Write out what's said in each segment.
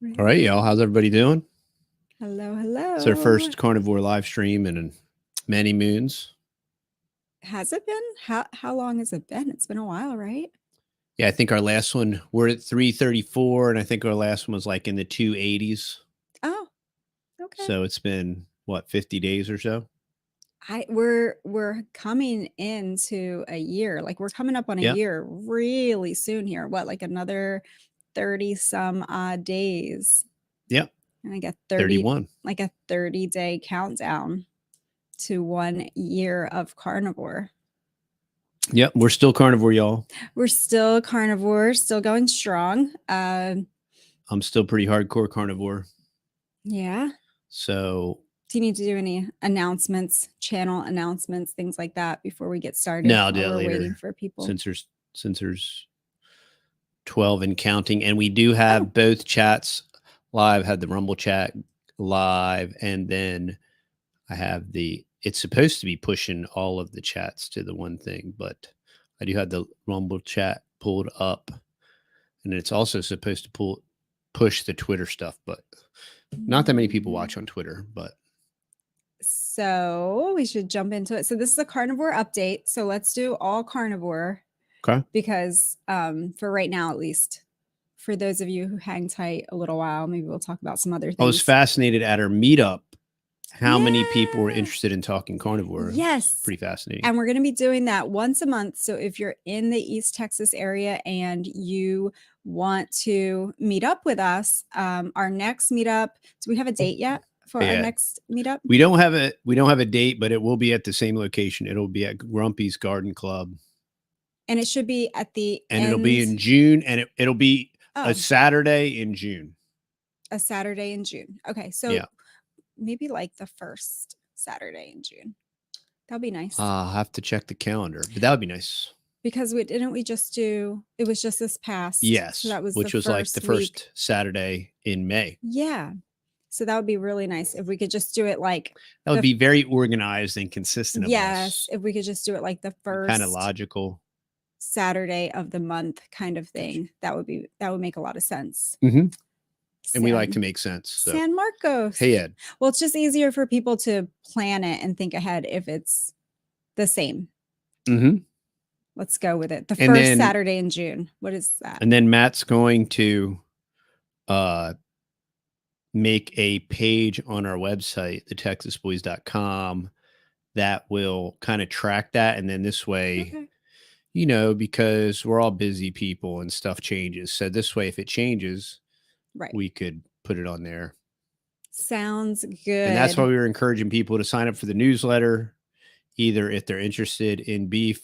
All right, y'all. How's everybody doing? Hello, It's our hello. first carnivore live stream in many moons. Has it been? How long has it been? It's been a while, right? Yeah, I think our last one, we're at 334, and I think our last one was like in the 280s. Oh, okay. So it's been, what, 50 days or so? We're coming into a year. Like we're coming up on a Yeah. year really soon here. What, like another 30 some odd days. Yeah. And I get 31. like a 30-day countdown to 1 year of carnivore. Yep. We're still carnivore, y'all. We're still carnivore, still going strong. I'm still pretty hardcore carnivore. Yeah. So Do you need to do any announcements, channel announcements, things like that before we get started? no, I'll do While that we're waiting later. for people. Since there's 12 and counting. And we do have both chats live, had the Rumble chat live, and then I have it's supposed to be pushing all of the chats to the one thing, but I do have the Rumble chat pulled up, and it's also supposed to push the Twitter stuff, but not that many people watch on Twitter, but. So we should jump into it. So this is a carnivore update. So let's do all carnivore. Okay. Because for right now, at least, for those of you who hang tight a little while, maybe we'll talk about some other things. I was fascinated at our meetup how many people were interested in talking carnivore. Yes. Pretty fascinating. And we're going to be doing that once a month. So if you're in the East Texas area and you want to meet up with us, our next meetup, do we have a date yet for our next meetup? We don't have a date, but it will be at the same location. It'll be at Grumpy's Garden Club. And it should be at the end. It'll be in June, and it'll be a Saturday in June. A Saturday in June. Okay. So maybe like the first Saturday in June. That'll be nice. I'll have to check the calendar, but that would be nice. Because we just do, it was just this past. Yes. So that was which was like the first Saturday in May. Yeah. So that would be really nice if we could just do it like. That would be very organized and consistent. Yes. If we could just do it like the first. Kind of logical. Saturday of the month kind of thing. That would make a lot of sense. Mm-hmm. And we like to make sense. So. San Marcos. Hey, Ed. Well, it's just easier for people to plan it and think ahead if it's the same. Mm-hmm. Let's go with it. The first Saturday in June. What is that? And then Matt's going to make a page on our website, TheTexasBoys.com, that will kind of track that. And then this way, because we're all busy people and stuff changes. So this way, if it changes, we could put it on there. Sounds good. And that's why we were encouraging people to sign up for the newsletter, either if they're interested in beef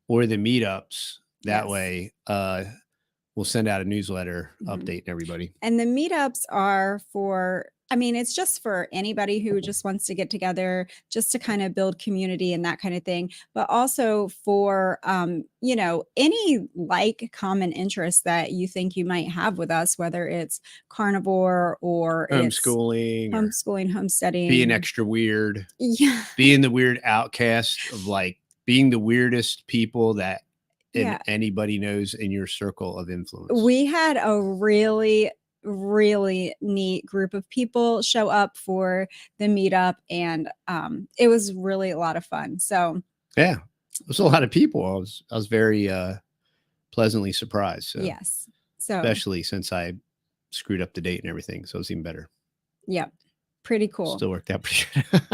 or the meetups. That way, we'll send out a newsletter updating everybody. And the meetups are it's just for anybody who just wants to get together, just to kind of build community and that kind of thing. But also for, any common interest that you think you might have with us, whether it's carnivore or homeschooling, homesteading, being extra weird, being the weird outcast of being the weirdest people that anybody knows in your circle of influence. We had a really, really neat group of people show up for the meetup, and it was really a lot of fun. So yeah, it was a lot of people. I was very pleasantly surprised. So. Yes. So especially since I screwed up the date and everything, so it's even better. Yep. Pretty cool. Still worked out pretty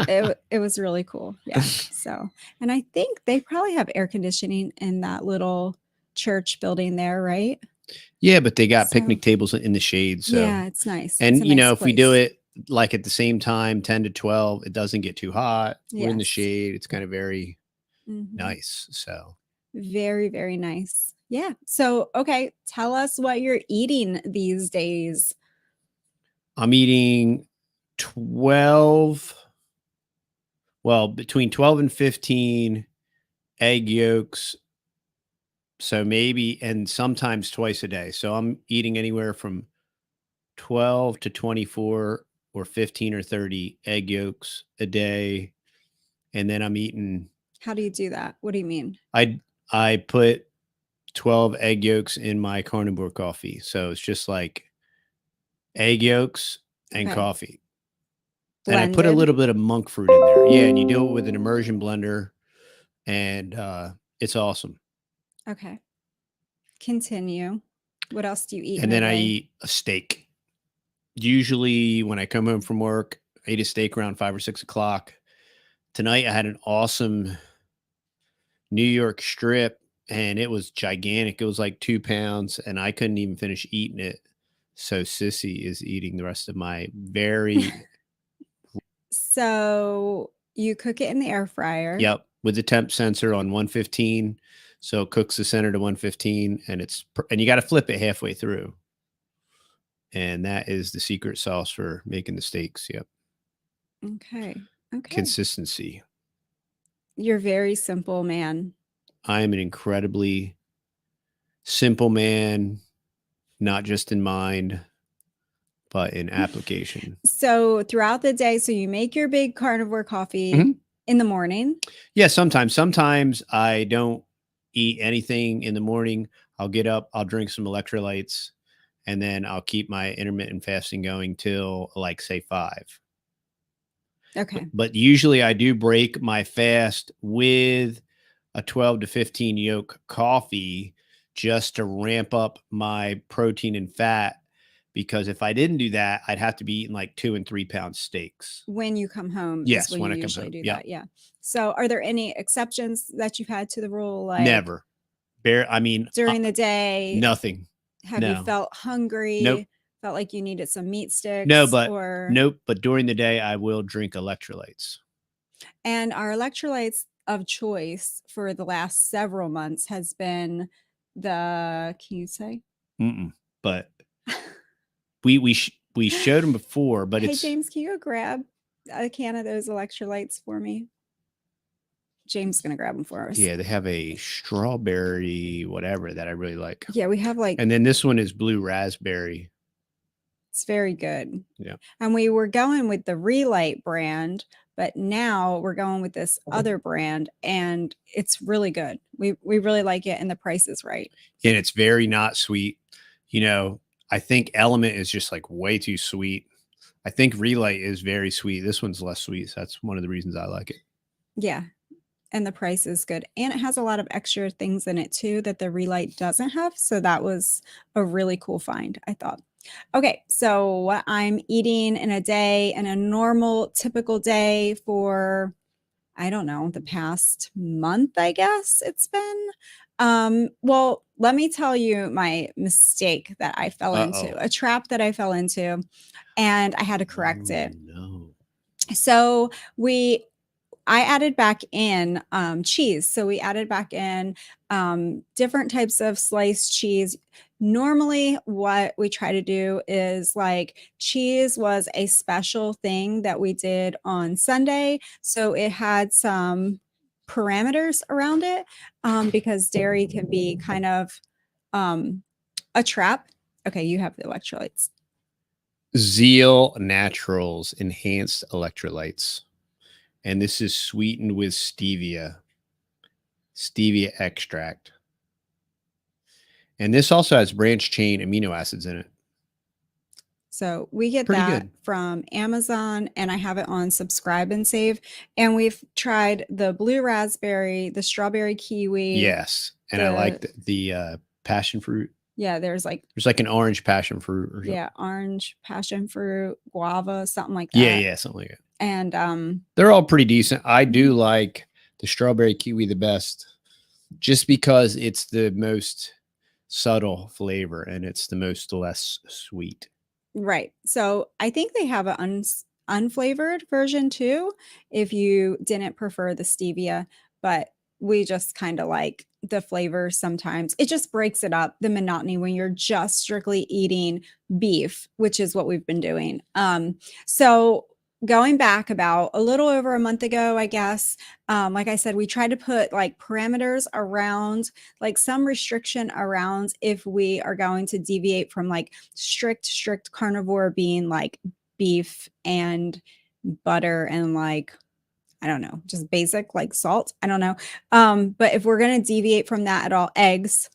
good. It was really cool. Yeah. So, and I think they probably have air conditioning in that little church building there, right? Yeah, but they got picnic tables in the shade. So yeah, it's nice. And if we do it like at the same time, 10 to 12, it doesn't get too hot. We're in the shade. It's kind of very nice. So very, very nice. Yeah. So, okay. Tell us what you're eating these days. I'm eating between 12 and 15 egg yolks. So maybe, and sometimes twice a day. So I'm eating anywhere from 12 to 24 or 15 or 30 egg yolks a day. And then I'm eating. How do you do that? What do you mean? I put 12 egg yolks in my carnivore coffee. So it's just like egg yolks, and Okay. coffee. And I put a Blended. little bit of monk fruit in there. Yeah, and you do it with an immersion blender, and it's awesome. Okay. Continue. What else do you eat in And a then I day? eat a steak. Usually, when I come home from work, I eat a steak around 5 or 6 o'clock. Tonight, I had an awesome New York strip, and it was gigantic. It was like 2 pounds, and I couldn't even finish eating it. So Sissy is eating the rest of my very So you cook it in the air fryer. yep, with the temp sensor on 115. So it cooks the center to 115, and and you got to flip it halfway through. And that is the secret sauce for making the steaks. Yep. Okay. Okay. Consistency. You're very simple, man. I am an incredibly simple man, not just in mind, but in application. So throughout the day, so you make your big carnivore coffee Mhm. in the morning. Yeah, sometimes. Sometimes I don't eat anything in the morning. I'll get up, I'll drink some electrolytes, and then I'll keep my intermittent fasting going till like say 5. Okay. But usually I do break my fast with a 12 to 15 yolk coffee just to ramp up my protein and fat. Because if I didn't do that, I'd have to be eating like 2 and 3 pound steaks. When you come home is Yes, when when you I come usually home. do Yeah. that. Yeah. So are there any exceptions that you've had to the rule? Like Never. I mean, during the day, nothing. have you No. felt hungry? Nope. Felt like you needed some meat No, sticks but or nope. But during the day, I will drink electrolytes. and our electrolytes of choice for the last several months has been can you say? But we showed them before, but Hey it's James, can you go grab a can of those electrolytes for me? James is gonna grab them for us. yeah, they have a strawberry whatever that I really like. Yeah, we have like And then this one is blue raspberry. it's very good. Yeah. And we were going with the Relight brand, but now we're going with this other brand and it's really good. We really like it and the price is right. And it's very not sweet. You know, I think Element is just like way too sweet. I think Relight is very sweet. This one's less sweet. So that's one of the reasons I like it. Yeah. And the price is good. And it has a lot of extra things in it too that the Relight doesn't have. So that was a really cool find, I thought. Okay, so what I'm eating in a day, in a normal, typical day for, I don't know, the past month, I guess it's been. Well, let me tell you my mistake that I fell into, a trap that I fell into, and I had to correct it. No. So I added back in cheese. So we added back in different types of sliced cheese. Normally, what we try to do is like cheese was a special thing that we did on Sunday. So it had some parameters around it because dairy can be kind of a trap. Okay, you have the electrolytes. Zeal Naturals enhanced electrolytes. And this is sweetened with stevia extract. And this also has branch chain amino acids in it. So we get Pretty that good. from Amazon and I have it on subscribe and save. And we've tried the blue raspberry, the strawberry kiwi. Yes. And I like the passion fruit. Yeah, there's like an orange passion fruit or something. Yeah, orange, passion fruit, guava, something like that. Yeah, something like that. And they're all pretty decent. I do like the strawberry kiwi the best just because it's the most subtle flavor and it's the most less sweet. Right. So I think they have an unflavored version too, if you didn't prefer the stevia, but we just kind of like the flavor sometimes. It just breaks it up, the monotony when you're just strictly eating beef, which is what we've been doing. So going back about a little over a month ago, I guess, like I said, we tried to put like parameters around, like some restriction around if we are going to deviate from like strict carnivore being like beef and butter and like, I don't know, just basic like salt. I don't know. But if we're going to deviate from that at all, eggs,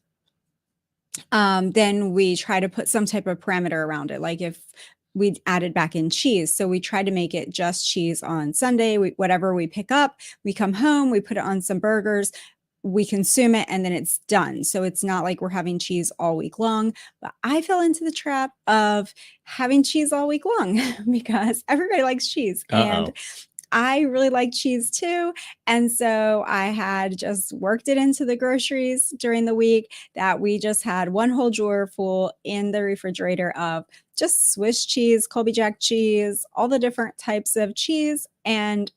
then we try to put some type of parameter around it. Like if we added back in cheese. So we try to make it just cheese on Sunday. Whatever we pick up, we come home, we put it on some burgers, we consume it, and then it's done. So it's not like we're having cheese all week long. But I fell into the trap of having cheese all week long because everybody likes cheese. And I really like cheese too. And so I had just worked it into the groceries during the week that we just had one whole drawer full in the refrigerator of just Swiss cheese, Colby Jack cheese, all the different types of cheese. And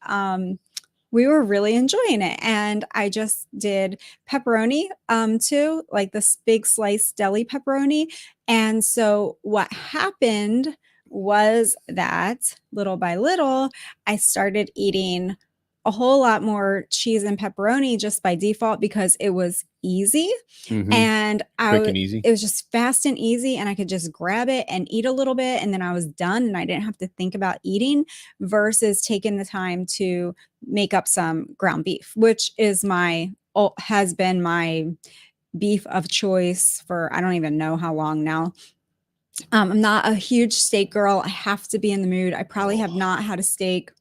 we were really enjoying it. And I just did pepperoni too, like this big sliced deli pepperoni. And so what happened was that little by little, I started eating a whole lot more cheese and pepperoni just by default because it was easy. And Quick and easy. it was just fast and easy, and I could just grab it and eat a little bit, and then I was done, and I didn't have to think about eating versus taking the time to make up some ground beef, which is has been my beef of choice for I don't even know how long now. I'm not a huge steak girl. I have to be in the mood. I probably have not had a steak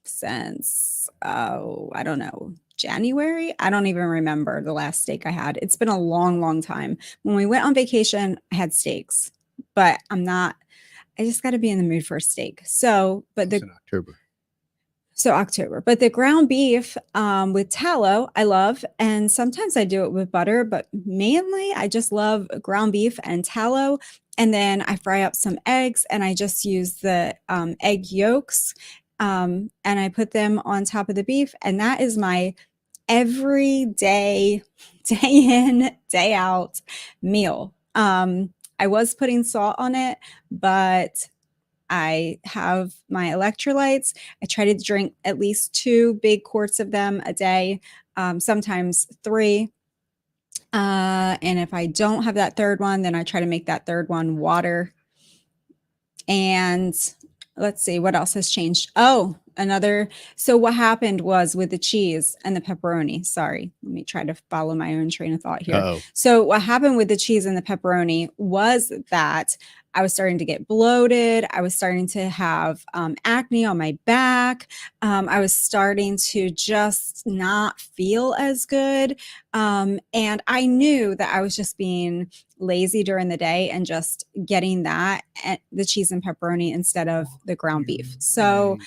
since, I don't know, January. I don't even remember the last steak I had. It's been a long, long time. When we went on vacation, I had steaks, but I just got to be in the mood for a steak. So, but It's in October. So October, but the ground beef with tallow, I love. And sometimes I do it with butter, but mainly I just love ground beef and tallow. And then I fry up some eggs and I just use the egg yolks and I put them on top of the beef. And that is my everyday, day in, day out meal. I was putting salt on it, but I have my electrolytes. I try to drink at least 2 big quarts of them a day, sometimes 3. And if I don't have that third one, then I try to make that third one water. And let's see what else has changed. So what happened was with the cheese and the pepperoni. Sorry, let me try to follow my own train of thought here. So what happened with the cheese and the pepperoni was that I was starting to get bloated. I was starting to have acne on my back. I was starting to just not feel as good. And I knew that I was just being lazy during the day and just getting the cheese and pepperoni instead of the ground beef. So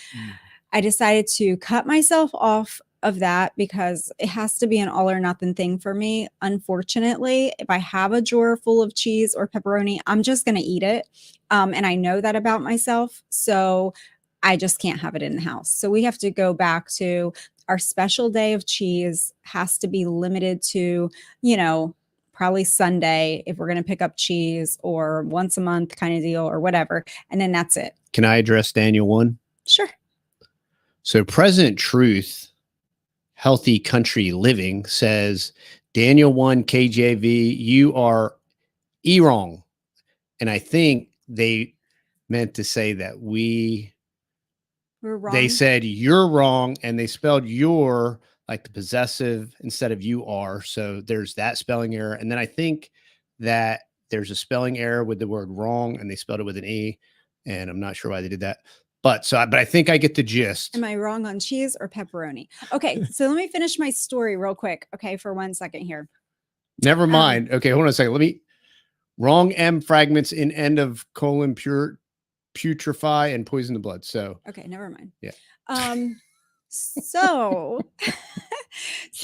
I decided to cut myself off of that because it has to be an all or nothing thing for me. Unfortunately, if I have a drawer full of cheese or pepperoni, I'm just going to eat it. And I know that about myself. So I just can't have it in the house. So we have to go back to our special day of cheese has to be limited to, probably Sunday if we're going to pick up cheese, or once a month kind of deal or whatever. And then that's it. Can I address Daniel 1? Sure. So President Truth, Healthy Country Living, says, Daniel 1 KJV, you are wrong. And I think they meant to say that we're wrong. They said you're wrong, and they spelled your like the possessive instead of you are. So there's that spelling error. And then I think that there's a spelling error with the word wrong, and they spelled it with an E. And I'm not sure why they did that. But I think I get the gist. Am I wrong on cheese or pepperoni? Okay, so let me finish my story real quick. Okay, for 1 second here. Never mind. Okay, hold on a second. Wrong M fragments in end of colon putrefy and poison the blood. So okay, never mind. Yeah. So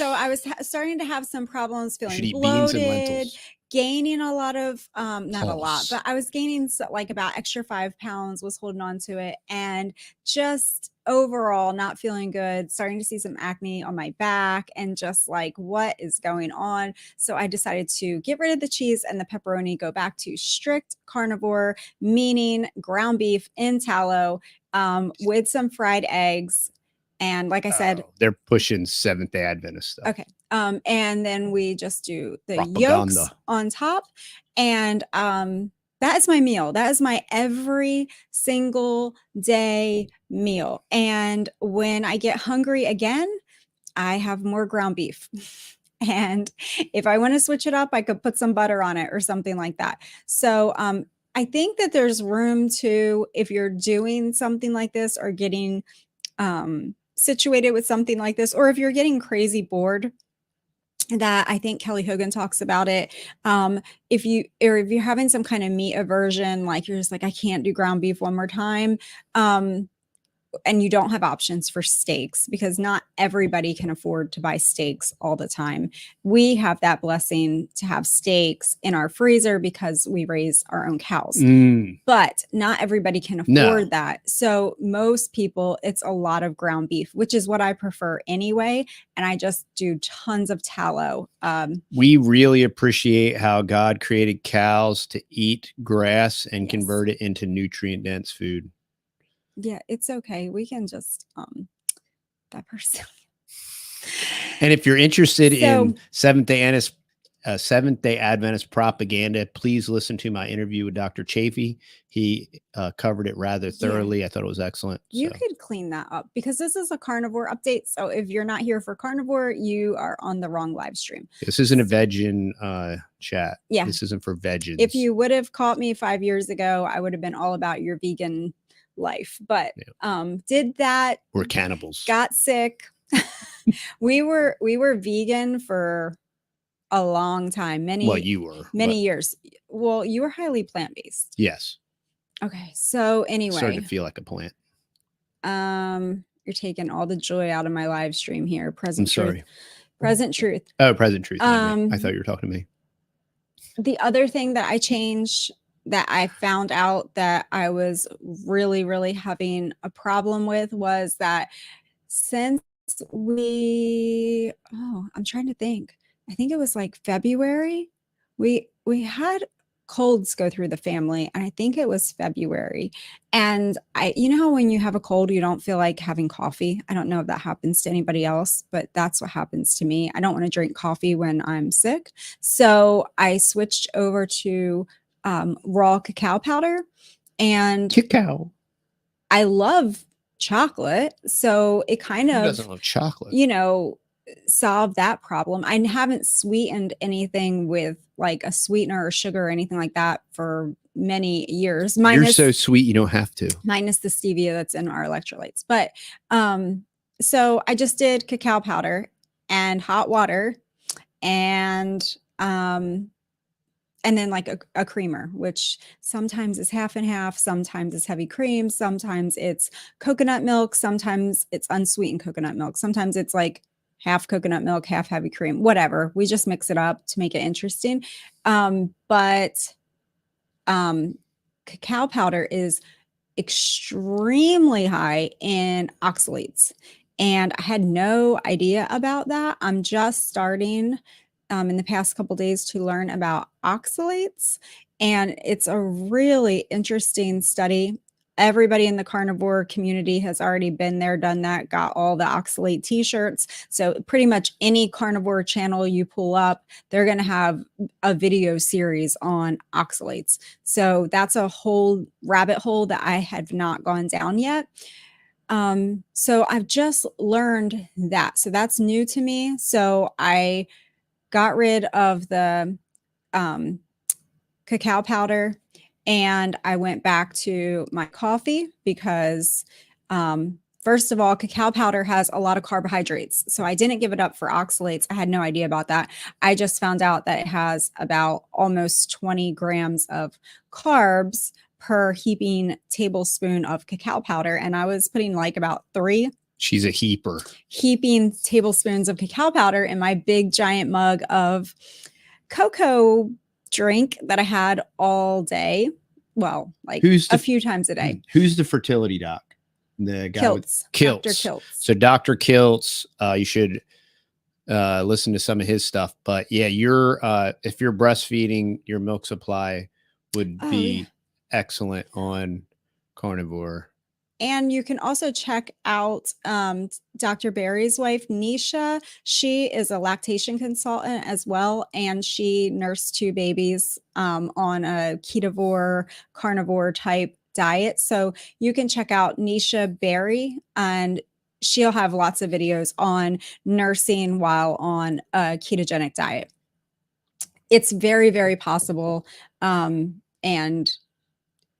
I was starting to have some problems feeling bloated, gaining a lot of not a lot, but I was gaining like about extra 5 pounds, was holding on to it, and just overall not feeling good, starting to see some acne on my back, and just like, what is going on? So I decided to get rid of the cheese and the pepperoni, go back to strict carnivore, meaning ground beef in tallow with some fried eggs. And like I said, they're pushing Seventh-day Adventist stuff. Okay. And then we just do the yolks on top. And that is my meal. That is my every single day meal. And when I get hungry again, I have more ground beef. And if I want to switch it up, I could put some butter on it or something like that. So I think that there's room to, if you're doing something like this or getting situated with something like this, or if you're getting crazy bored, that I think Kelly Hogan talks about it. If you're having some kind of meat aversion, like you're just like, I can't do ground beef one more time. And you don't have options for steaks, because not everybody can afford to buy steaks all the time. We have that blessing to have steaks in our freezer because we raise our own cows. But not everybody can afford that. So most people, it's a lot of ground beef, which is what I prefer anyway. And I just do tons of tallow. We really appreciate how God created cows to eat grass and convert it into nutrient-dense food. Yeah, it's okay. We can just that person. And if you're interested in Seventh-day Adventist propaganda, please listen to my interview with Dr. Chafee. He covered it rather thoroughly. I thought it was excellent. You could clean that up, because this is a carnivore update. So if you're not here for carnivore, you are on the wrong live stream. This isn't a vegan chat. Yeah. This isn't for vegans. If you would have caught me 5 years ago, I would have been all about your vegan life. But did that. We're cannibals. Got sick. We were vegan for a long time. Many years. Well, you were highly plant-based. Yes. Okay. So anyway, started to feel like a plant. You're taking all the joy out of my live stream here. I'm sorry. Present truth. Oh, present truth. I thought you were talking to me. The other thing that I changed, that I found out that I was really, really having a problem with, was that since I'm trying to think. I think it was like February. We had colds go through the family, and I think it was February. And you know how when you have a cold, you don't feel like having coffee? I don't know if that happens to anybody else, but that's what happens to me. I don't want to drink coffee when I'm sick. So I switched over to raw cacao powder. And cacao. I love chocolate. So it kind of, who doesn't love chocolate? Solve that problem. I haven't sweetened anything with like a sweetener or sugar or anything like that for many years. You're so sweet, you don't have to. Minus the stevia that's in our electrolytes. But so I just did cacao powder and hot water and then like a creamer, which sometimes is half and half, sometimes it's heavy cream, sometimes it's coconut milk, sometimes it's unsweetened coconut milk, sometimes it's like half coconut milk, half heavy cream, whatever. We just mix it up to make it interesting. But cacao powder is extremely high in oxalates. And I had no idea about that. I'm just starting in the past couple of days to learn about oxalates. And it's a really interesting study. Everybody in the carnivore community has already been there, done that, got all the oxalate t-shirts. So pretty much any carnivore channel you pull up, they're going to have a video series on oxalates. So that's a whole rabbit hole that I have not gone down yet. So I've just learned that. So that's new to me. So I got rid of the cacao powder, and I went back to my coffee because, first of all, cacao powder has a lot of carbohydrates. So I didn't give it up for oxalates. I had no idea about that. I just found out that it has about almost 20 grams of carbs per heaping tablespoon of cacao powder. And I was putting like about 3. She's a heaper. Heaping tablespoons of cacao powder in my big giant mug of cocoa drink that I had all day. Well, like a few times a day. Who's the fertility doc? The guy Kiltz. Kiltz. Dr. Kiltz. So Dr. Kiltz, you should listen to some of his stuff. But yeah, if you're breastfeeding, your milk supply would be excellent on carnivore. And you can also check out Dr. Barry's wife, Nisha. She is a lactation consultant as well. And she nursed 2 babies on a ketovore, carnivore type diet. So you can check out Nisha Berry, and she'll have lots of videos on nursing while on a ketogenic diet. It's very, very possible. And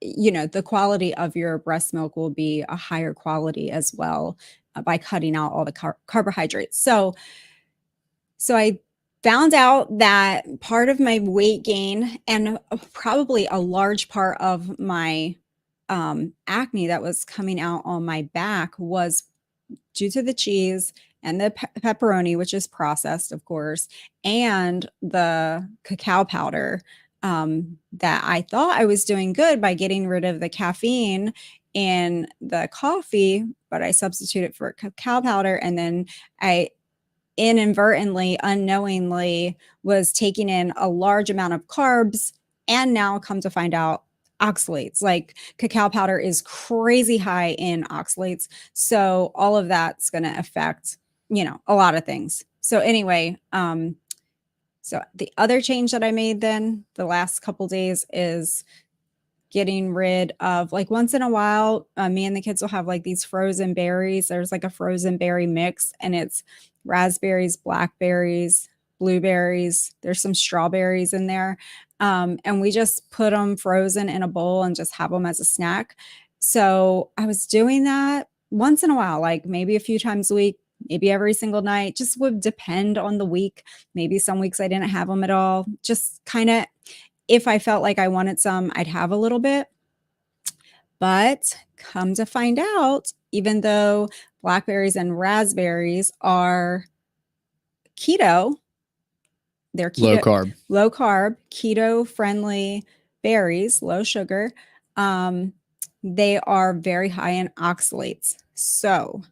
the quality of your breast milk will be a higher quality as well by cutting out all the carbohydrates. So I found out that part of my weight gain and probably a large part of my acne that was coming out on my back was due to the cheese and the pepperoni, which is processed, of course, and the cacao powder. That I thought I was doing good by getting rid of the caffeine in the coffee, but I substituted for cacao powder, and then I inadvertently, unknowingly was taking in a large amount of carbs, and now come to find out oxalates. Like cacao powder is crazy high in oxalates. So all of that's going to affect, a lot of things. So anyway, so the other change that I made then the last couple days is getting rid of, like, once in a while, me and the kids will have like these frozen berries. There's like a frozen berry mix, and it's raspberries, blackberries, blueberries. There's some strawberries in there. And we just put them frozen in a bowl and just have them as a snack. So I was doing that once in a while, like maybe a few times a week, maybe every single night, just would depend on the week. Maybe some weeks I didn't have them at all. Just kind of, if I felt like I wanted some, I'd have a little bit. But come to find out, even though blackberries and raspberries are keto, they're keto, low carb, keto friendly berries, low sugar. They are very high in oxalates. So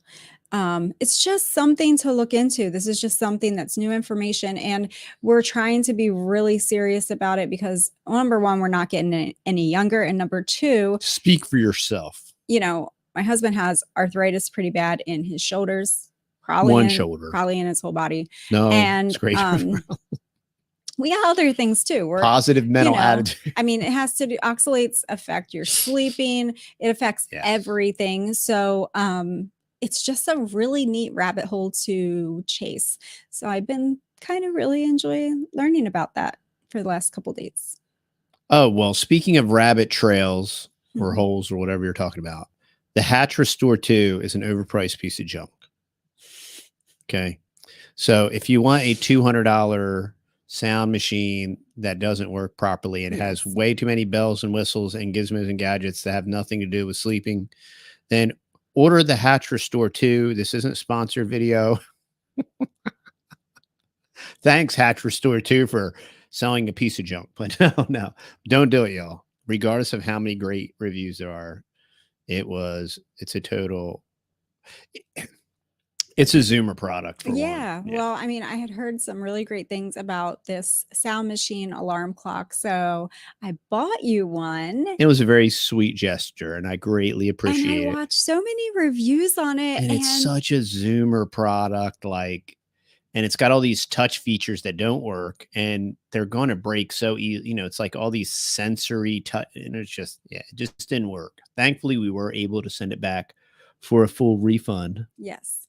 it's just something to look into. This is just something that's new information, and we're trying to be really serious about it because, number one, we're not getting any younger, and number two, speak for yourself. My husband has arthritis pretty bad in his shoulders, shoulder, probably in his whole body. No, and it's great. We got other things too. Positive mental attitude. I mean, it has to do, oxalates affect your sleeping. It affects everything. So, it's just a really neat rabbit hole to chase. So I've been kind of really enjoying learning about that for the last couple of days. Oh, well, speaking of rabbit trails or holes or whatever you're talking about, the Hatch Restore 2 is an overpriced piece of junk. Okay. So if you want a $200 sound machine that doesn't work properly and has way too many bells and whistles and gizmos and gadgets that have nothing to do with sleeping, then order the Hatch Restore 2. This isn't a sponsored video. Thanks, Hatch Restore 2, for selling a piece of junk. But no, don't do it, y'all. Regardless of how many great reviews there are, it's a total, it's a Zoomer product. For yeah. one. Well, I mean, I had heard some really great things about this sound machine alarm clock. So I bought you one. It was a very sweet gesture, and I greatly appreciate it. And I watched so many reviews on it. And it's such a Zoomer product, and it's got all these touch features that don't work, and they're going to break so easy. It's like all these sensory touch, and it's just, it just didn't work. Thankfully, we were able to send it back for a full refund. Yes.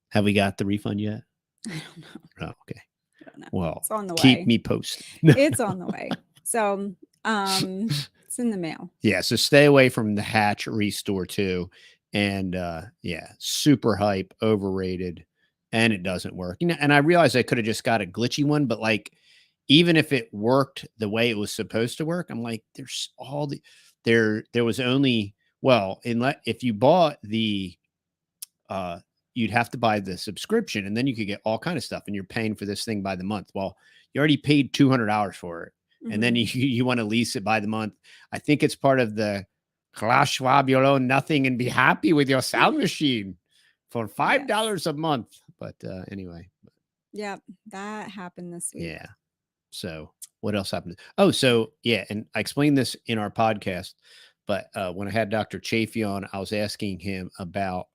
Have we got the refund yet? I don't know. Oh, okay. I don't know. Well, it's on the way. Keep me posted. It's on the way. So, it's in the mail. Yeah. So stay away from the Hatch Restore 2. And super hype, overrated, and it doesn't work. And I realized I could have just got a glitchy one, but even if it worked the way it was supposed to work, I'm like, there was only, if you bought the, you'd have to buy the subscription, and then you could get all kind of stuff, and you're paying for this thing by the month. Well, you already paid $200 for it. And then you want to lease it by the month. I think it's part of the Klaus Schwab, you'll own nothing and be happy with your sound machine for $5 a month. But anyway. Yeah, that happened this week. Yeah. So what else happened? Oh, so yeah. And I explained this in our podcast, but when I had Dr. Chafee on, I was asking him about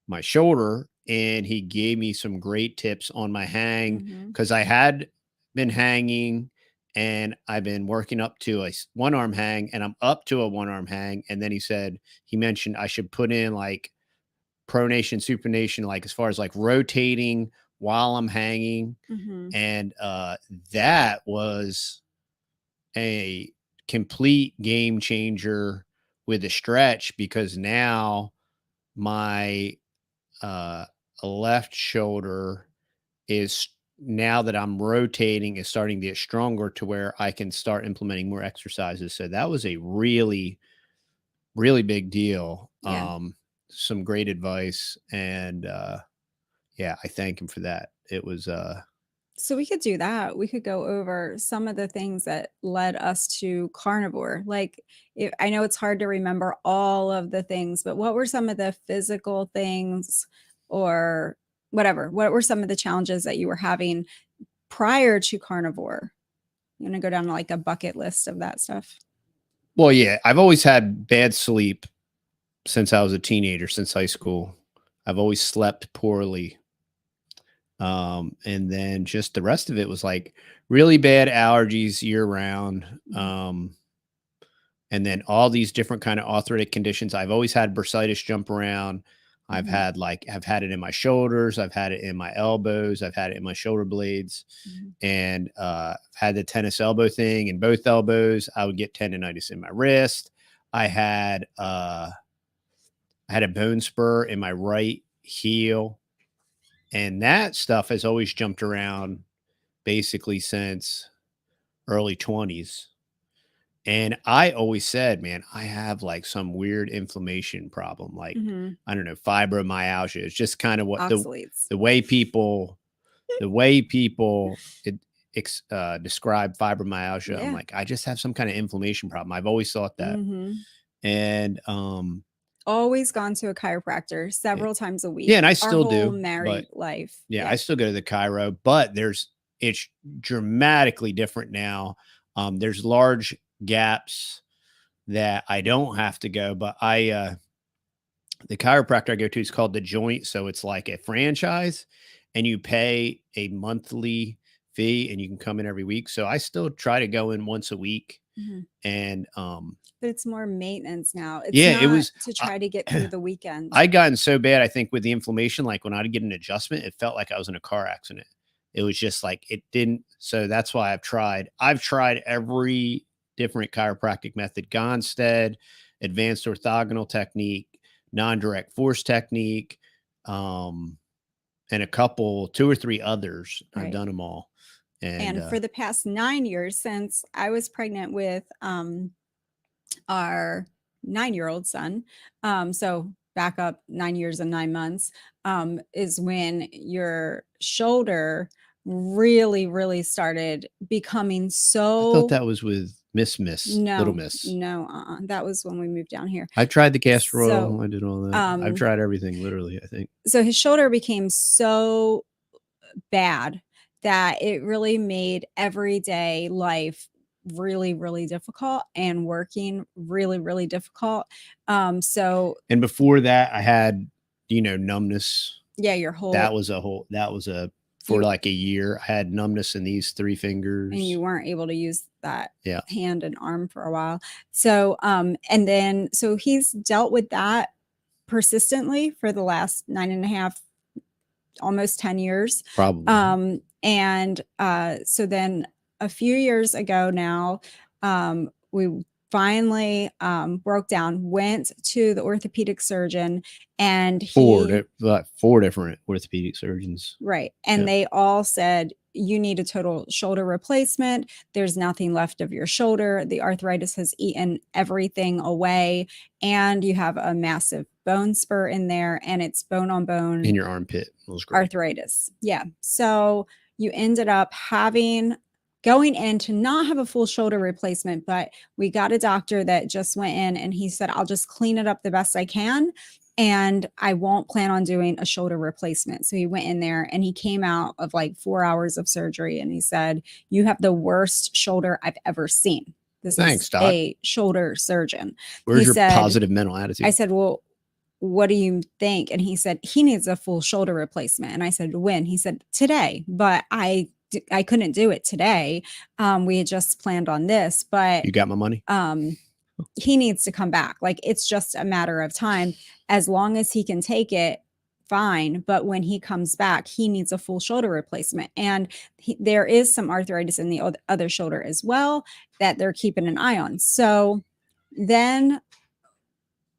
my shoulder, and he gave me some great tips on my hang, because I had been hanging, and I've been working up to a one arm hang, and I'm up to a one arm hang. And then he mentioned I should put in pronation, supination, like as far as like rotating while I'm hanging. Mm-hmm. And that was a complete game changer with the stretch, because now my left shoulder is, now that I'm rotating, is starting to get stronger to where I can start implementing more exercises. So that was a really, really big deal. Yeah. Some great advice. And yeah, I thank him for that. It was So we could do that. We could go over some of the things that led us to carnivore. Like, I know it's hard to remember all of the things, but what were some of the physical things or whatever? What were some of the challenges that you were having prior to carnivore? You want to go down to like a bucket list of that stuff? well, yeah, I've always had bad sleep since I was a teenager, since high school. I've always slept poorly. And then just the rest of it was like really bad allergies year round. And then all these different kind of arthritic conditions. I've always had bursitis jump around. I've had it in my shoulders. I've had it in my elbows. I've had it in my shoulder blades, and I've had the tennis elbow thing in both elbows. I would get tendonitis in my wrist. I had a bone spur in my right heel, and that stuff has always jumped around basically since early 20s. And I always said, man, I have like some weird inflammation problem. Like, I don't know, fibromyalgia. It's just kind of what Oxalates. the way people describe fibromyalgia. I'm like, I just have some kind of inflammation problem. I've always thought that. And always gone to a chiropractor several times a week. Yeah, and I still Our whole do. married life. Yeah, I still go to the chiro, but it's dramatically different now. There's large gaps that I don't have to go, but the chiropractor I go to is called The Joint. So it's like a franchise, and you pay a monthly fee and you can come in every week. So I still try to go in once a week. And but it's more maintenance now. It's yeah, not it was to try to get through the weekend. I'd gotten so bad, I think, with the inflammation, like when I'd get an adjustment, it felt like I was in a car accident. It was just like it didn't. So that's why I've tried every different chiropractic method: Gonstead, advanced orthogonal technique, non-direct force technique, and a couple, 2 or 3 others. I've done them all. And for the past 9 years, since I was pregnant with our 9-year-old son, so back up 9 years and 9 months, is when your shoulder really started becoming so. I thought that was with Little Miss. No, that was when we moved down here. I tried the castor oil. I did all that. I've tried everything, literally, I think. So his shoulder became so bad that it really made everyday life really difficult and working really difficult. And before that, I had, numbness. Yeah, your whole. For like a year, I had numbness in these 3 fingers. And you weren't able to use that hand and arm for a while. So, and then, so he's dealt with that persistently for the last 9.5, almost 10 years. Probably. And so then a few years ago now, we finally broke down, went to the orthopedic surgeon, and 4 different orthopedic surgeons. Right. And they all said, you need a total shoulder replacement. There's nothing left of your shoulder. The arthritis has eaten everything away. And you have a massive bone spur in there, and it's bone on bone. In your armpit. Arthritis. Yeah. So you ended up going in to not have a full shoulder replacement, but we got a doctor that just went in and he said, I'll just clean it up the best I can, and I won't plan on doing a shoulder replacement. So he went in there and he came out of like 4 hours of surgery and he said, you have the worst shoulder I've ever seen. Thanks, is Doc. A shoulder surgeon. Where's your positive mental attitude? I said, well, what do you think? And he said, he needs a full shoulder replacement. And I said, when? He said, today. But I couldn't do it today. We had just planned on this, but you got my money. he needs to come back. Like, it's just a matter of time. As long as he can take it, fine. But when he comes back, he needs a full shoulder replacement. And there is some arthritis in the other shoulder as well that they're keeping an eye on. So then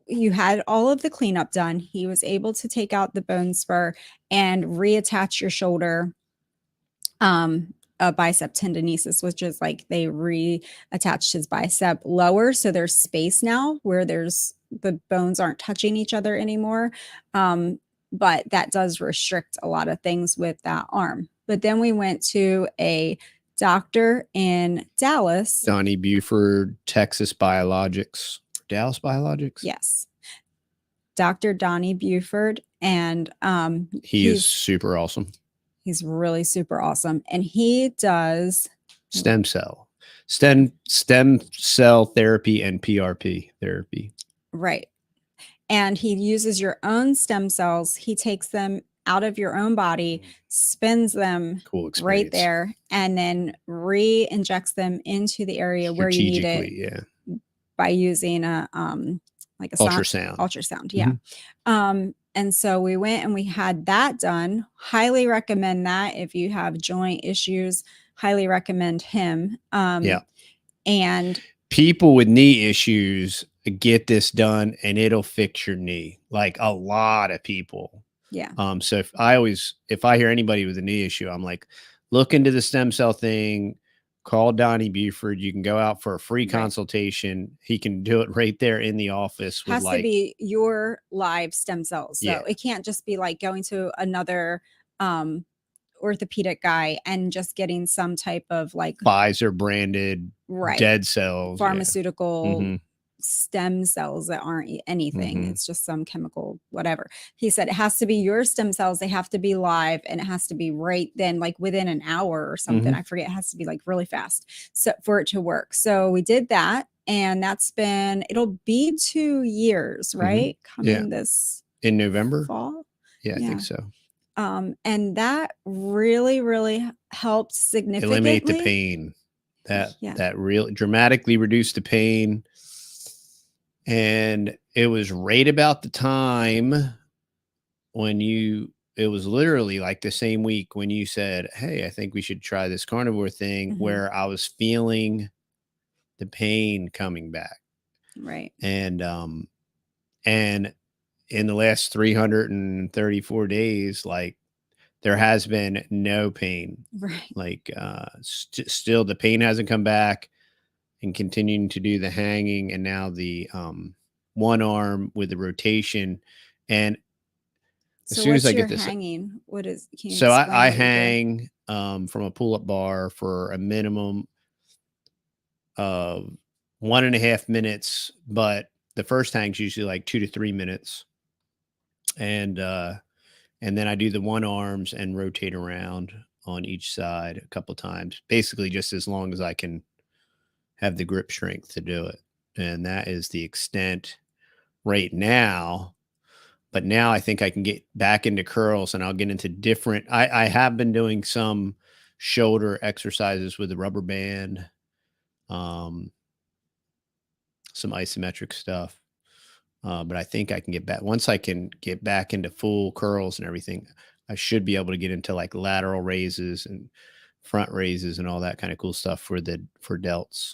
you had all of the cleanup done. He was able to take out the bone spur and reattach your shoulder. A bicep tendinosis, which is like they reattached his bicep lower. So there's space now where the bones aren't touching each other anymore. But that does restrict a lot of things with that arm. But then we went to a doctor in Dallas. Donnie Buford, Texas Biologics, Dallas Biologics. Yes. Dr. Donnie Buford. And he is super awesome. He's really super awesome. And he does stem cell therapy and PRP therapy. Right. And he uses your own stem cells. He takes them out of your own body, spins them right there, and then re-injects them into the area where you need it. Yeah. By using a like a ultrasound. Yeah. Mm-hmm. And so we went and we had that done. Highly recommend that if you have joint issues. Highly recommend him. Yeah. And people with knee issues, get this done and it'll fix your knee. Like a lot of people. Yeah. So if I hear anybody with a knee issue, I'm like, look into the stem cell thing. Call Donnie Buford. You can go out for a free consultation. He can do it right there in the office. Has to be your live stem cells. So it can't just be like going to another orthopedic guy and just getting some type of like Pfizer branded dead cells, pharmaceutical stem cells that aren't anything. It's just some chemical, whatever. He said it has to be your stem cells. They have to be live and it has to be right then, like within an hour or something. I forget. It has to be like really fast so for it to work. So we did that, and it'll be 2 years, right? Coming this in November fall. Yeah, I think so. And that really, really helped significantly eliminate the pain. That really dramatically reduced the pain. And it was right about the time when it was literally like the same week when you said, hey, I think we should try this carnivore thing, where I was feeling the pain coming back. Right. And in the last 334 days, like there has been no pain. Right. Like still the pain hasn't come back. And continuing to do the hanging, and now the one arm with the rotation. And as soon as I get this hanging, what is, so I hang from a pull-up bar for a minimum of 1.5 minutes, but the first hang's usually like 2 to 3 minutes. And then I do the one arms and rotate around on each side a couple times, basically just as long as I can have the grip strength to do it. And that is the extent right now. But now I think I can get back into curls, and I'll get into different. I have been doing some shoulder exercises with the rubber band, some isometric stuff. But I think I can get back. Once I can get back into full curls and everything, I should be able to get into like lateral raises and front raises and all that kind of cool stuff for delts.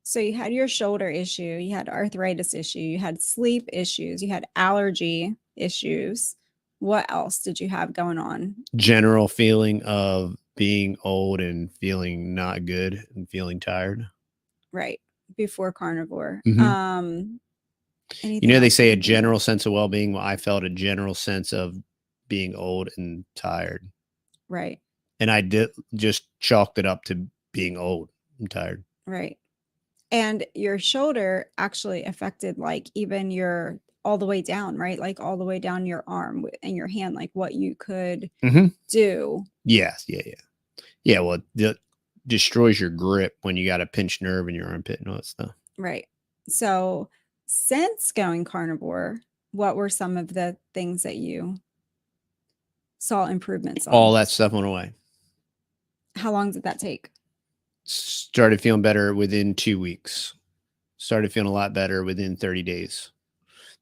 So you had your shoulder issue, you had arthritis issue, you had sleep issues, you had allergy issues. What else did you have going on? General feeling of being old and feeling not good and feeling tired. Right. Before carnivore. They say a general sense of well-being. Well, I felt a general sense of being old and tired. Right. And I did just chalked it up to being old and tired. Right. And your shoulder actually affected like even your all the way down, right? Like all the way down your arm and your hand, like what you could do. Yes. Yeah. Well, it destroys your grip when you got a pinched nerve in your armpit and all that stuff. Right. So since going carnivore, what were some of the things that you saw improvements on? All that stuff went away. How long did that take? Started feeling better within 2 weeks. started feeling a lot better within 30 days.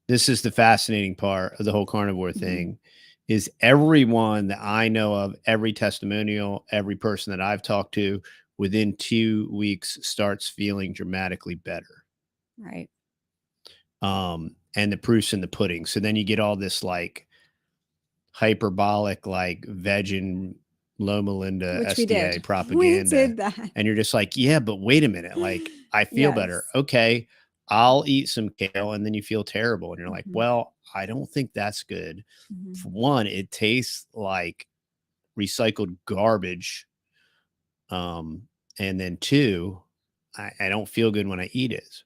This is the fascinating part of the whole carnivore thing, is everyone that I know of, every testimonial, every person that I've talked to, within 2 weeks starts feeling dramatically better. Right. And the proof's in the pudding. So then you get all this like hyperbolic, like vegan Loma Linda Which we SDA did. propaganda. We did that. And you're just like, yeah, but wait a minute. Like, I feel better. Yes. Okay, I'll eat some kale. And then you feel terrible. And you're like, Mhm. well, I don't think that's good. Mhm. For one, it tastes like recycled garbage. And then two, I don't feel good when I eat it.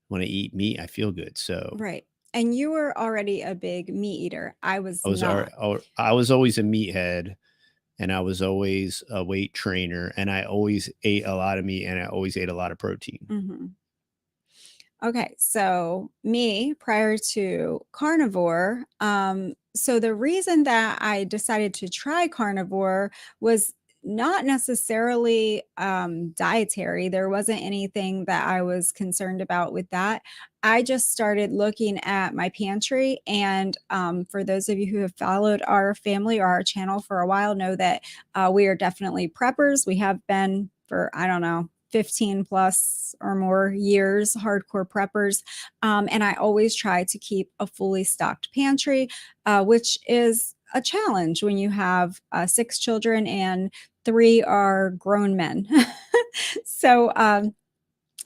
When I eat meat, I feel good. So Right. And you were already a big meat eater. I was I was not. I was always a meathead, and I was always a weight trainer, and I always ate a lot of meat, and I always ate a lot of protein. Mhm. Okay, so me prior to carnivore, so the reason that I decided to try carnivore was not necessarily dietary. There wasn't anything that I was concerned about with that. I just started looking at my pantry, and for those of you who have followed our family or our channel for a while, know that we are definitely preppers. We have been for, I don't know, 15 plus or more years, hardcore preppers. And I always try to keep a fully stocked pantry, which is a challenge when you have 6 children and 3 are grown men. so,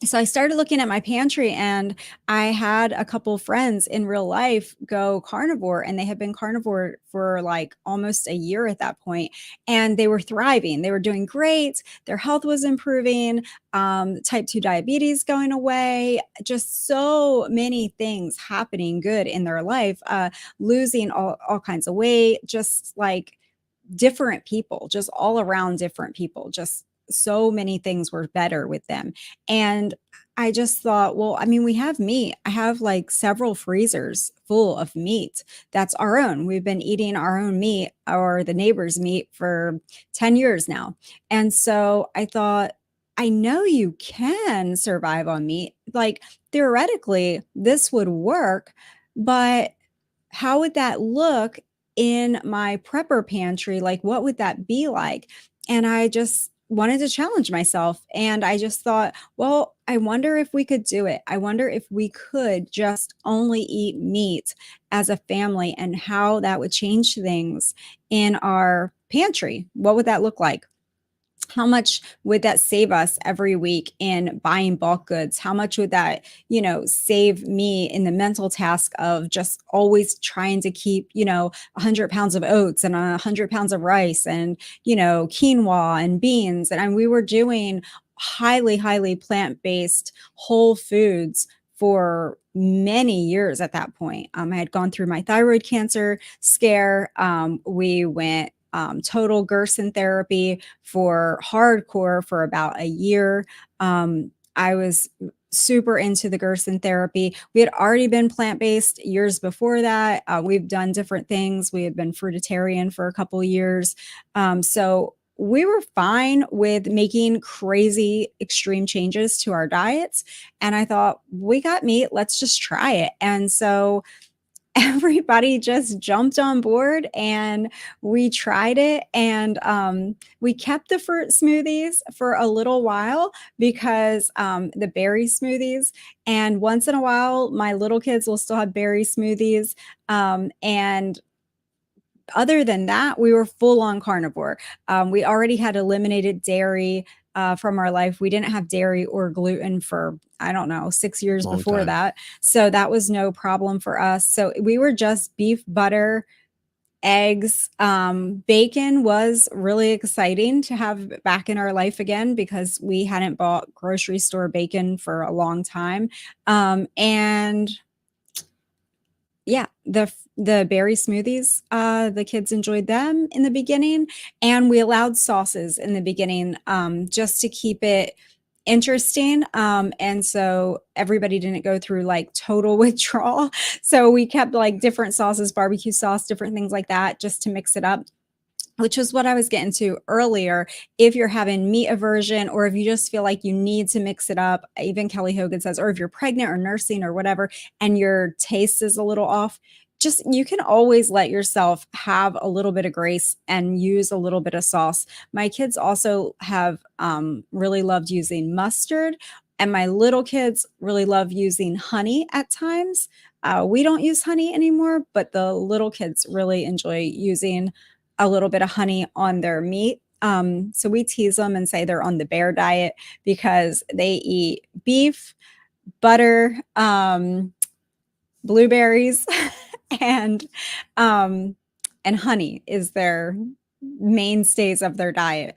so I started looking at my pantry, and I had a couple friends in real life go carnivore, and they had been carnivore for like almost a year at that point, and they were thriving. They were doing great. Their health was improving. Type 2 diabetes going away. Just so many things happening good in their life. Losing all kinds of weight. Just like different people, just all around different people. Just so many things were better with them. And I just thought, well, I mean, we have meat. I have like several freezers full of meat that's our own. We've been eating our own meat or the neighbor's meat for 10 years now. And so I thought, I know you can survive on meat. Like theoretically, this would work, but how would that look in my prepper pantry? Like, what would that be like? And I just wanted to challenge myself. And I just thought, well, I wonder if we could do it. I wonder if we could just only eat meat as a family and how that would change things in our pantry. What would that look like? How much would that save us every week in buying bulk goods? How much would that, save me in the mental task of just always trying to keep, 100 pounds of oats and 100 pounds of rice and, quinoa and beans. And we were doing highly, highly plant-based whole foods for many years at that point. I had gone through my thyroid cancer scare. We went total Gerson therapy for hardcore for about a year. I was super into the Gerson therapy. We had already been plant-based years before that. We've done different things. We had been fruitarian for a couple of years. So we were fine with making crazy extreme changes to our diets. And I thought, we got meat, let's just try it. And so everybody just jumped on board and we tried it. And we kept the fruit smoothies for a little while because the berry smoothies, and once in a while my little kids will still have berry smoothies. And other than that, we were full on carnivore. We already had eliminated dairy from our life. We didn't have dairy or gluten for, I don't know, 6 years Long before time. that. So that was no problem for us. So we were just beef, butter, eggs. Bacon was really exciting to have back in our life again because we hadn't bought grocery store bacon for a long time. And yeah, the berry smoothies, the kids enjoyed them in the beginning, and we allowed sauces in the beginning, just to keep it interesting. And so everybody didn't go through like total withdrawal. So we kept like different sauces, barbecue sauce, different things like that, just to mix it up. which is what I was getting to earlier. If you're having meat aversion, or if you just feel like you need to mix it up, even Kelly Hogan says, or if you're pregnant or nursing or whatever, and your taste is a little off, just you can always let yourself have a little bit of grace and use a little bit of sauce. My kids also have really loved using mustard, and my little kids really love using honey at times. We don't use honey anymore, but the little kids really enjoy using a little bit of honey on their meat. So we tease them and say they're on the bear diet because they eat beef, butter, blueberries, and honey is their mainstays of their diet.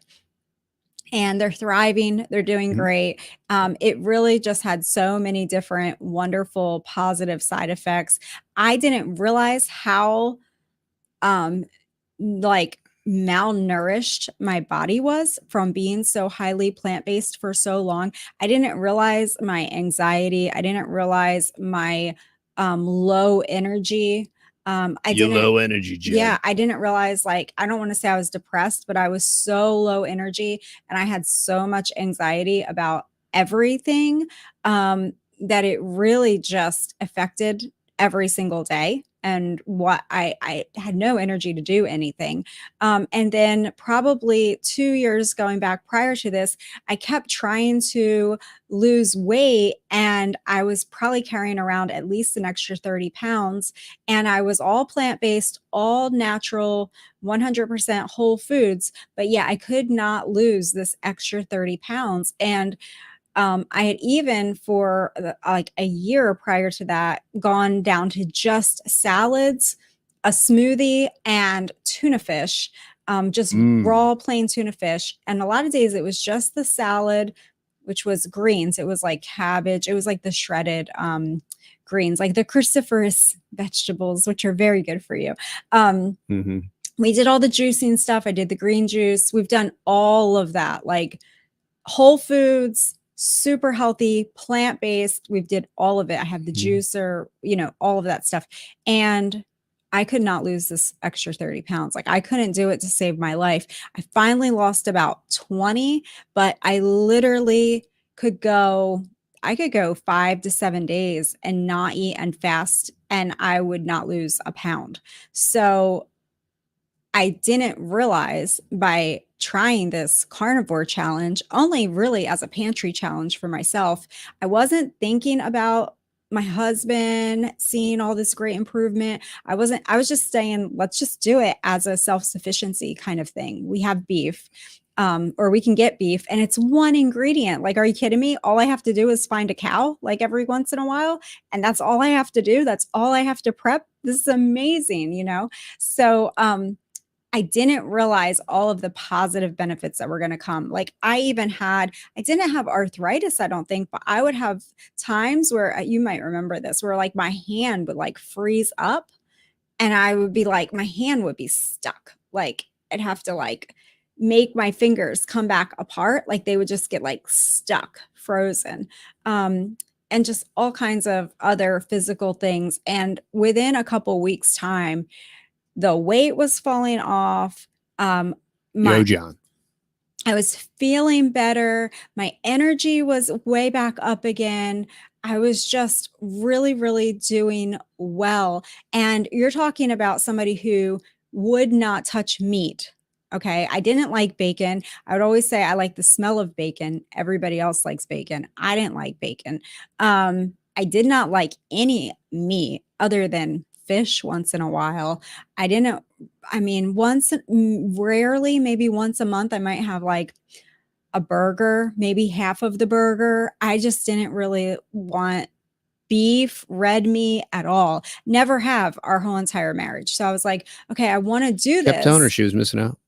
And they're thriving. They're doing great. It really just had so many different wonderful positive side effects. I didn't realize how like malnourished my body was from being so highly plant-based for so long. I didn't realize my anxiety. I didn't realize my low energy. You low energy, Jen. Yeah, I didn't realize, like, I don't want to say I was depressed, but I was so low energy and I had so much anxiety about everything that it really just affected every single day. And what I had no energy to do anything. And then probably 2 years going back prior to this, I kept trying to lose weight, and I was probably carrying around at least an extra 30 pounds. And I was all plant-based, all natural, 100% whole foods. But yeah, I could not lose this extra 30 pounds. And I had even for like a year prior to that gone down to just salads, a smoothie, and tuna fish, just raw plain tuna fish. And a lot of days it was just the salad, which was greens. It was like cabbage. It was like the shredded greens, like the cruciferous vegetables, which are very good for you. We did all the juicing stuff. I did the green juice. We've done all of that, like whole foods, super healthy, plant-based. We've did all of it. I have the juicer, all of that stuff. And I could not lose this extra 30 pounds. Like, I couldn't do it to save my life. I finally lost about 20, but I literally I could go 5 to 7 days and not eat and fast, and I would not lose a pound. So I didn't realize by trying this carnivore challenge, only really as a pantry challenge for myself, I wasn't thinking about my husband seeing all this great improvement. I was just saying, let's just do it as a self-sufficiency kind of thing. We have beef, or we can get beef, and it's one ingredient. Like, are you kidding me? All I have to do is find a cow like every once in a while, and that's all I have to do. That's all I have to prep. This is amazing, So, I didn't realize all of the positive benefits that were going to come. Like, I didn't have arthritis, I don't think, but I would have times where you might remember this, where like my hand would like freeze up, and I would be like, my hand would be stuck. Like, I'd have to like make my fingers come back apart. Like, they would just get like stuck, frozen. And just all kinds of other physical things. And within a couple weeks time, the weight was falling off. Yo, John. I was feeling better. My energy was way back up again. I was just really, really doing well. And you're talking about somebody who would not touch meat. Okay. I didn't like bacon. I would always say I like the smell of bacon. Everybody else likes bacon. I didn't like bacon. I did not like any meat other than fish once in a while. Rarely, maybe once a month, I might have like a burger, maybe half of the burger. I just didn't really want beef, red meat at all. Never have our whole entire marriage. So I was like, okay, I want to do this. Kept telling her she was missing out.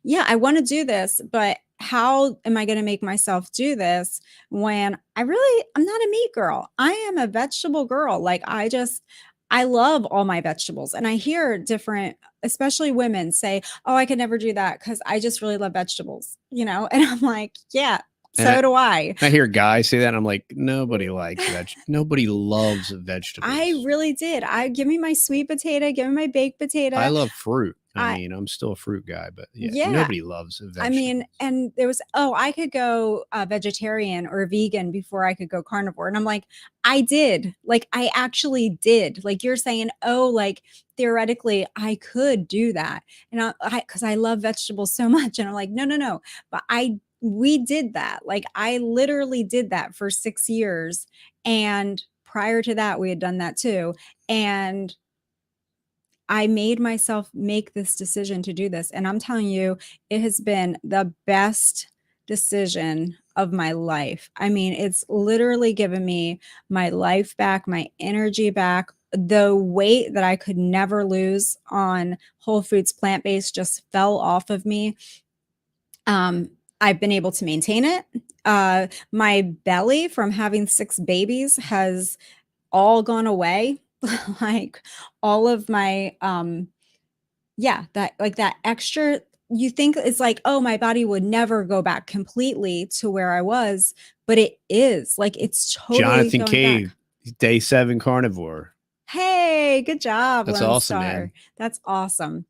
Yeah, I want to do this, but how am I going to make myself do this when I'm not a meat girl. I am a vegetable girl. Like, I love all my vegetables. And I hear different, especially women, say, oh, I could never do that because I just really love vegetables, And I'm like, yeah, so do I. I hear guys say that, and I'm like, nobody likes vegetables. Nobody loves vegetables. I really did. Give me my sweet potato, give me my baked potato. I love fruit. I mean, I'm still a fruit guy, but Yeah. nobody loves vegetables. I mean, and there was, I could go vegetarian or vegan before I could go carnivore. And I'm like, I did. Like, I actually did. Like, you're saying, like, theoretically, I could do that. And because I love vegetables so much. And I'm like, no. But we did that. Like, I literally did that for 6 years. And prior to that, we had done that too. And I made myself make this decision to do this. And I'm telling you, it has been the best decision of my life. I mean, it's literally given me my life back, my energy back. The weight that I could never lose on Whole Foods plant-based just fell off of me. I've been able to maintain it. My belly from having 6 babies has all gone away. Like all of my that extra, you think it's like, oh, my body would never go back completely to where I was, but it is. Like, it's totally Jonathan going Cave, back. day 7 carnivore. Hey, good job, That's Lone awesome, Star. man. That's awesome.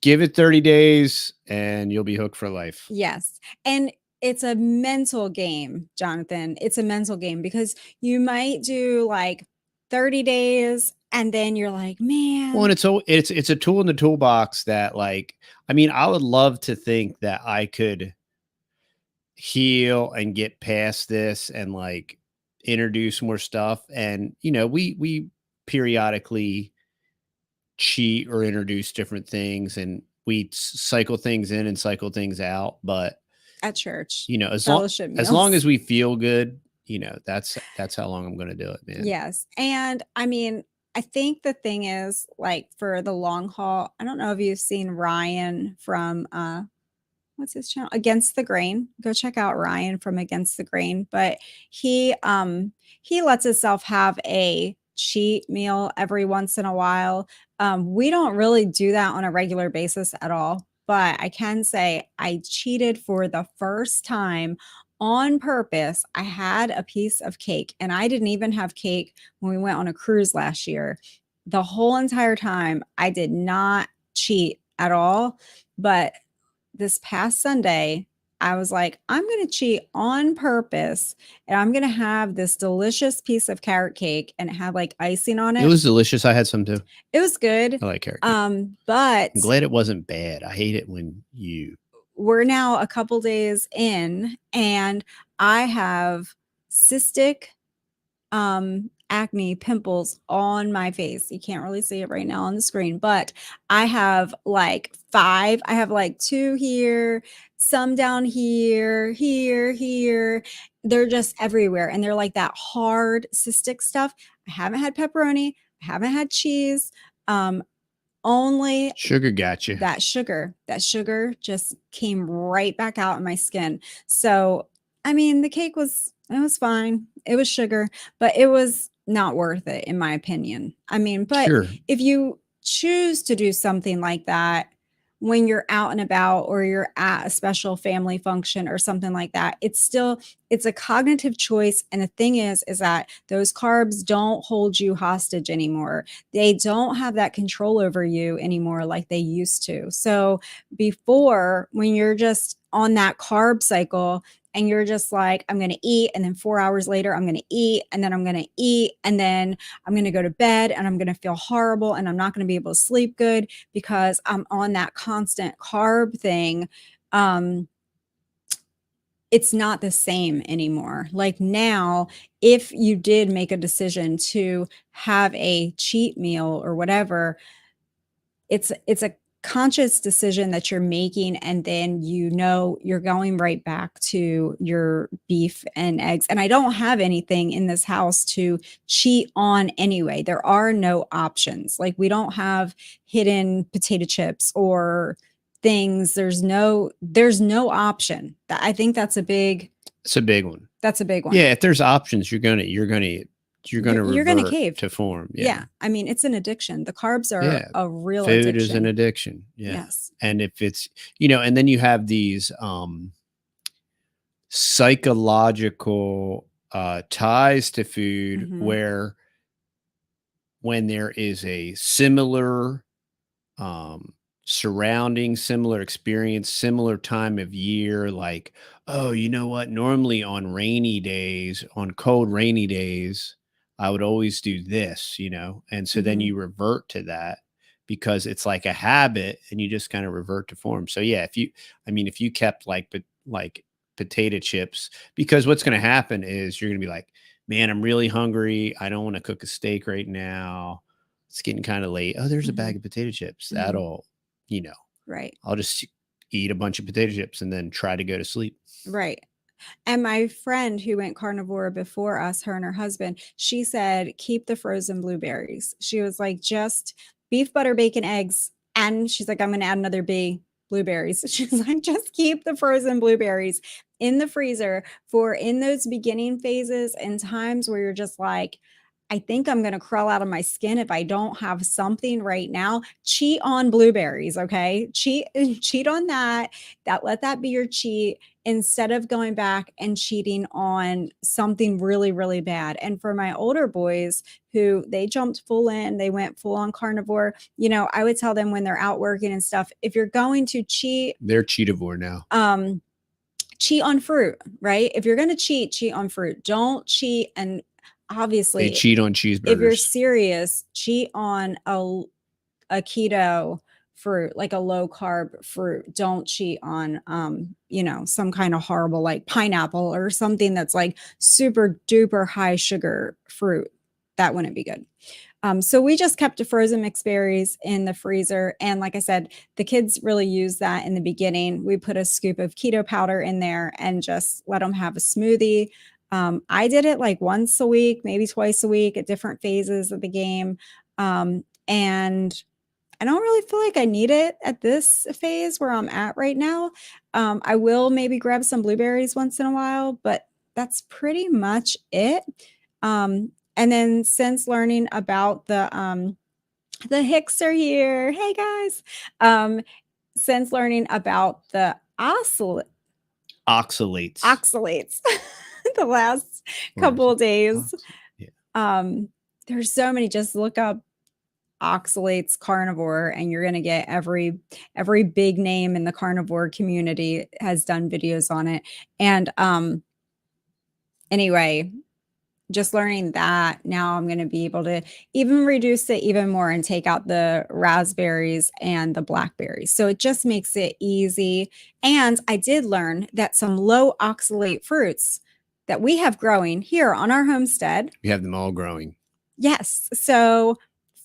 Give it 30 days and you'll be hooked for life. Yes. And it's a mental game, Jonathan. It's a mental game because you might do like 30 days and then you're like, man. Well, and it's a tool in the toolbox that, like, I mean, I would love to think that I could heal and get past this and like introduce more stuff. And, we periodically cheat or introduce different things, and we cycle things in and cycle things out. But at church, as long as we feel good, that's how long I'm going to do it, man. Yes. And I mean, I think the thing is, like, for the long haul, I don't know if you've seen Ryan from what's his channel? Against the Grain. Go check out Ryan from Against the Grain. But he lets himself have a cheat meal every once in a while. We don't really do that on a regular basis at all. But I can say I cheated for the first time on purpose. I had a piece of cake, and I didn't even have cake when we went on a cruise last year. The whole entire time, I did not cheat at all. But this past Sunday, I was like, I'm going to cheat on purpose, and I'm going to have this delicious piece of carrot cake and have like icing on it. It was delicious. I had some too. It was good. I like carrot cake. But I'm glad it wasn't bad. I hate it when we're now a couple days in and I have cystic acne pimples on my face. You can't really see it right now on the screen, but I have like 5. I have like 2 here, some down here. They're just everywhere. And they're like that hard cystic stuff. I haven't had pepperoni. I haven't had cheese. Only sugar got you. That sugar just came right back out in my skin. So, I mean, the cake was fine. It was sugar, but it was not worth it, in my opinion. I mean, but sure, if you choose to do something like that when you're out and about or you're at a special family function or something like that, it's a cognitive choice. And the thing is that those carbs don't hold you hostage anymore. They don't have that control over you anymore like they used to. So before, when you're just on that carb cycle and you're just like, I'm going to eat, and then 4 hours later, I'm going to eat, and then I'm going to eat, and then I'm going to go to bed, and I'm going to feel horrible, and I'm not going to be able to sleep good because I'm on that constant carb thing. It's not the same anymore. Like now, if you did make a decision to have a cheat meal or whatever, it's a conscious decision that you're making, and then you're going right back to your beef and eggs. And I don't have anything in this house to cheat on anyway. There are no options. Like, we don't have hidden potato chips or things. There's no option. I think it's a big one. That's a big one. Yeah, if there's options, you're gonna cave to form. Yeah. I mean, it's an addiction. The carbs are a real addiction. Food is an addiction. Yeah. Yes. And if it's, and then you have these psychological ties to food where when there is a similar surrounding, similar experience, similar time of year. Like, oh, you know what? Normally on rainy days, on cold, rainy days, I would always do this, you know? And so then Mhm. you revert to that because it's like a habit and you just kind of revert to form. So yeah, if you kept like potato chips, because what's going to happen is you're going to be like, man, I'm really hungry. I don't want to cook a steak right now. It's getting kind of late. Oh, there's a bag Mhm. of potato chips. Mhm. That'll, you know, Right. I'll just eat a bunch of potato chips and then try to go to sleep. Right. And my friend who went carnivore before us, her and her husband, she said, keep the frozen blueberries. She was like, just beef, butter, bacon, eggs. And she's like, I'm going to add another B, blueberries. She's like, just keep the frozen blueberries in the freezer for in those beginning phases and times where you're just like, I think I'm going to crawl out of my skin if I don't have something right now. Cheat on blueberries, okay? Cheat on that. Let that be your cheat instead of going back and cheating on something really, really bad. And for my older boys who they jumped full in, they went full on carnivore, I would tell them when they're out working and stuff, if you're going to cheat, They're cheetavore now. cheat on fruit, right? If you're going to cheat on fruit. Don't cheat. And They obviously, cheat on if you're cheeseburgers. serious, cheat on a keto fruit, like a low carb fruit. Don't cheat on some kind of horrible like pineapple or something that's like super duper high sugar fruit. That wouldn't be good. So we just kept the frozen mixed berries in the freezer. And like I said, the kids really use that in the beginning. We put a scoop of keto powder in there and just let them have a smoothie. I did it like once a week, maybe twice a week at different phases of the game. And I don't really feel like I need it at this phase where I'm at right now. I will maybe grab some blueberries once in a while, but that's pretty much it. And then since learning about the Hicks are here. Hey guys. Since learning about the Oxalates. oxalates the last Or is couple it of days, Yeah. there's so many. Just look up oxalates carnivore and you're going to get every big name in the carnivore community has done videos on it. And anyway, just learning that now I'm going to be able to even reduce it even more and take out the raspberries and the blackberries. So it just makes it easy. And I did learn that some low oxalate fruits that we have growing here on our homestead. We have them all growing. Yes. So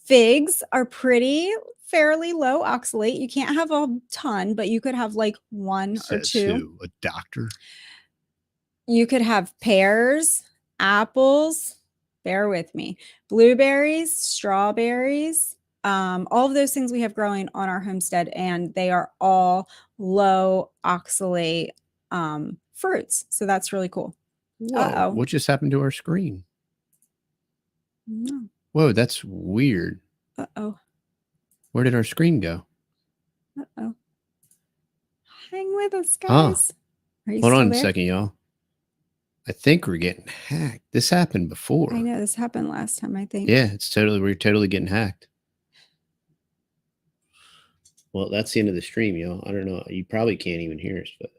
figs are fairly low oxalate. You can't have a ton, but you could have like one or Says two. who? A doctor? You could have pears, apples, bear with me, blueberries, strawberries, all of those things we have growing on our homestead, and they are all low oxalate fruits. So that's really cool. Whoa, what just happened to our screen? No. Whoa, that's weird. Uh-oh. Where did our screen go? Uh-oh. Hang with us, guys. Hold on a second, y'all. I think we're getting hacked. This happened before. I know this happened last time, I think. Yeah, we're totally getting hacked. Well, that's the end of the stream, y'all. I don't know. You probably can't even hear us, but